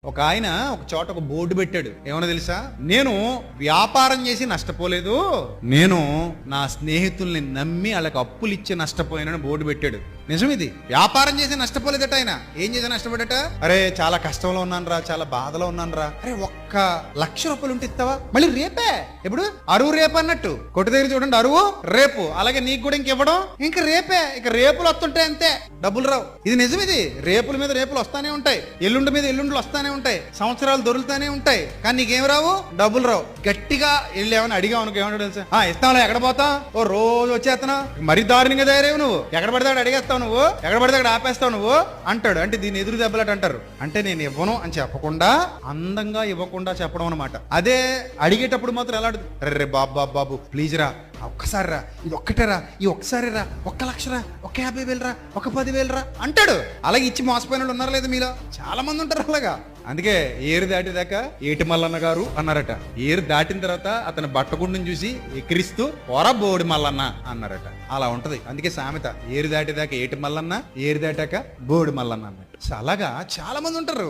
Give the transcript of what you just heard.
ఒక ఆయన ఒక చోట ఒక బోర్డు పెట్టాడు. ఏమన్నా తెలుసా? నేను వ్యాపారం చేసి నష్టపోలేదు, నేను నా స్నేహితుల్ని నమ్మి వాళ్ళకి అప్పులు ఇచ్చి నష్టపోయానని బోర్డు పెట్టాడు. నిజం ఇది. వ్యాపారం చేసి నష్టపోలేదట ఆయన. ఏం చేసి నష్టపడట? అరే చాలా కష్టంలో ఉన్నాను రా, చాలా బాధలో ఉన్నాను రా. అరే ఒక్క ₹1,00,000 ఉంటే ఇస్తావా? మళ్ళీ రేపే. ఎప్పుడు అరువు రేపు అన్నట్టు. కొట్టు దగ్గర చూడండి, అరువు రేపు. అలాగే నీకు కూడా ఇంకివ్వడం ఇంకా రేపే. ఇక రేపులు వస్తుంటాయి అంతే, డబ్బులు రావు. ఇది నిజం. ఇది రేపుల మీద రేపులు వస్తానే ఉంటాయి, ఎల్లుండి మీద ఎల్లుండులు వస్తానే ఉంటాయి, సంవత్సరాలు దొరుకుతానే ఉంటాయి. కానీ నీకేం రావు, డబ్బులు రావు. గట్టిగా వెళ్ళి ఏమైనా అడిగా అనుకో, ఏమన్నా తెలుసా? ఇస్తాంలే, ఎక్కడ పోతా, ఓ రోజు వచ్చేస్తున్నా, మరీ దారుణంగా తయారేవు నువ్వు, ఎక్కడ పడితే అక్కడ అడిగేస్తావు, నువ్వు ఎక్కడ పడితే అక్కడ ఆపేస్తావు నువ్వు అంటాడు. అంటే దీన్ని ఎదురు దెబ్బలాట అంటారు. అంటే నేను ఇవ్వను అని చెప్పకుండా అందంగా ఇవ్వకుండా చెప్పడం అనమాట. అదే అడిగేటప్పుడు మాత్రం ఎలా అడుగు, రే బాబు ప్లీజ్ రా, ఒక్కసారి రా, ఇది ఒక్కటే రా, ఈ ఒక్కసారి రా, ₹1,00,000 రా, ₹50,000 రా, ₹10,000 రా అంటాడు. అలాగే ఇచ్చి మోసపోయిన వాళ్ళు ఉన్నారు లేదా మీలో? చాలా మంది ఉంటారు అలాగా. అందుకే ఏరు దాటిదాకా ఏటి మల్లన్న గారు అన్నారట. ఏరు దాటిన తర్వాత అతని బట్టగుండుని చూసి ఎక్కిరిస్తూ పోరా బోడి మల్లన్న అన్నారట. అలా ఉంటది. అందుకే సామెత, ఏరు దాటిదాకా ఏటి మల్లన్న, ఏరు దాటాక బోడి మల్లన్న అన్నట్టు. అలాగా చాలా మంది ఉంటారు.